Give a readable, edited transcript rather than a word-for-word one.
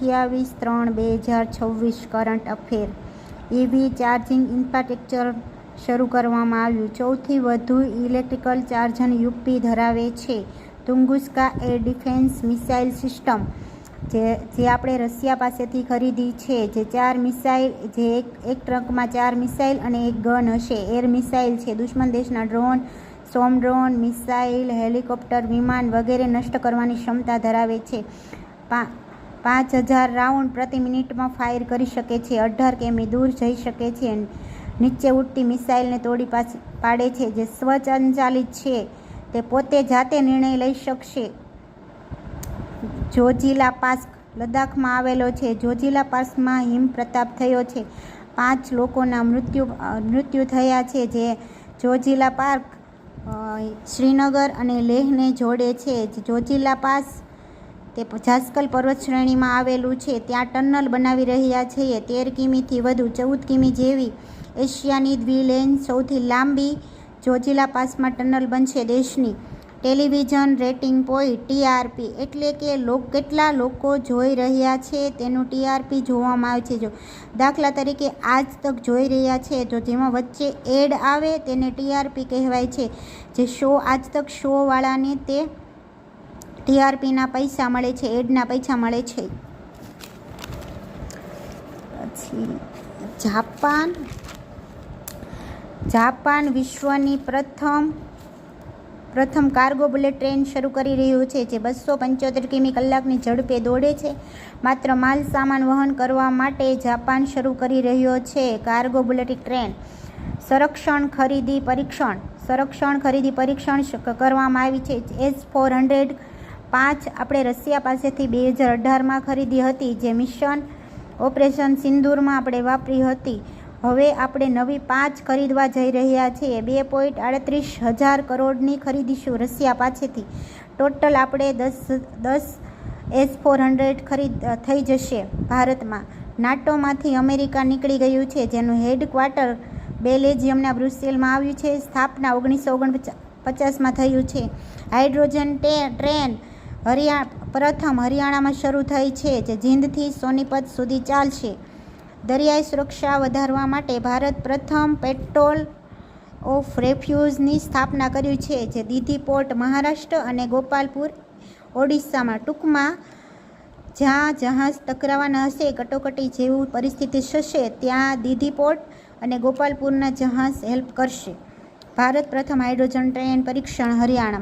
28/3/2026 current affair. EV charging infrastructure શરૂ કરવામાં આવ્યું. સૌથી વધુ ઇલેક્ટ્રિકલ ચાર્જર યુપી ધરાવે છે. તુંગુસ્કા એર ડિફેન્સ મિસાઇલ સિસ્ટમ જે આપણે રશિયા પાસેથી ખરીદી છે, જે 4 મિસાઇલ, જે એક ટ્રંકમાં 4 મિસાઇલ અને એક ગન હશે. એર મિસાઇલ છે. દુશ્મન દેશના ડ્રોન, સોમ ડ્રોન, મિસાઇલ, હેલિકોપ્ટર, વિમાન વગેરે નષ્ટ કરવાની ક્ષમતા ધરાવે છે. 5000 રાઉન્ડ પ્રતિ મિનિટમાં ફાયર કરી શકે છે. 18 કિમી દૂર જઈ શકે છે. નીચે ઉડતી મિસાઇલને તોડી પાડે છે. જે સ્વચાલિત છે. તે પોતે જાતે નિર્ણય લઈ શકશે. જોજીલા પાસ લદ્દાખમાં આવેલો છે. જોજીલા પાસમાં હિમપ્રપાત થયો છે. 5 લોકોના મૃત્યુ થયા છે. જે જોજીલા પાર્ક શ્રીનગર અને લેહને જોડે છે. જોજીલા પાસ તે જાસ્કલ પર્વતશ્રેણીમાં આવેલું છે. ત્યાં ટનલ બનાવી રહ્યા છે. 13 કિમીથી વધુ 14 કિમી જેવી એશિયાની દ્વિલેન સૌથી લાંબી જોજીલા પાસમાં ટનલ બનશે. દેશની ટેલિવિઝન રેટિંગ પોઈન્ટ TRP એટલે કે કેટલા લોકો જોઈ રહ્યા છે તેનું TRP જોવામાં આવે છે. જો દાખલા તરીકે આજ તક જોઈ રહ્યા છે તો જેમાં વચ્ચે એડ આવે તેને TRP કહેવાય છે. જે શો આજ તક શોવાળાને તે TRPના પૈસા મળે છે, એડના પૈસા મળે છે. પછી જાપાન વિશ્વની પ્રથમ કાર્ગો બુલેટ ટ્રેન શરૂ કરી રહ્યું છે, જે 275 કિમી કલાકની ઝડપે દોડે છે. માત્ર માલ સામાન વહન કરવા માટે જાપાન શરૂ કરી રહ્યો છે કાર્ગો બુલેટ ટ્રેન. સંરક્ષણ ખરીદી પરીક્ષણ કરવામાં આવી છે. S-400 5 આપણે રશિયા પાસેથી 2018માં ખરીદી હતી, જે મિશન ઓપરેશન સિંદૂરમાં આપણે વાપરી હતી. હવે આપણે નવી 5 ખરીદવા જઈ રહ્યા છીએ. 2.38 કરોડની ખરીદીશું રશિયા પાસેથી. ટોટલ આપણે 10 S-400 થઈ જશે. ભારતમાં નાટોમાંથી અમેરિકા નીકળી ગયું છે, જેનું હેડક્વાર્ટર બેલ્જિયમના બ્રુસેલમાં આવ્યું છે. સ્થાપના 1949માં થયું છે. હાઇડ્રોજન ટ્રેન પ્રથમ હરિયાણામાં શરૂ થઈ છે, જે જીંદથી સોનીપત સુધી ચાલશે. દરિયાઈ સુરક્ષા વધારવા માટે ભારત પ્રથમ પેટ્રોલ ઓફ રેફ્યુઝની સ્થાપના કર્યું છે, જે દીઘી પોર્ટ મહારાષ્ટ્ર અને ગોપાલપુર ઓડિશામાં. ટૂંકમાં જ્યાં જહાજ ટકરાવાના હશે, કટોકટી જેવું પરિસ્થિતિ થશે, ત્યાં દીઘી પોર્ટ અને ગોપાલપુરના જહાજ હેલ્પ કરશે. ભારત પ્રથમ હાઇડ્રોજન ટ્રેન પરીક્ષણ હરિયાણામાં.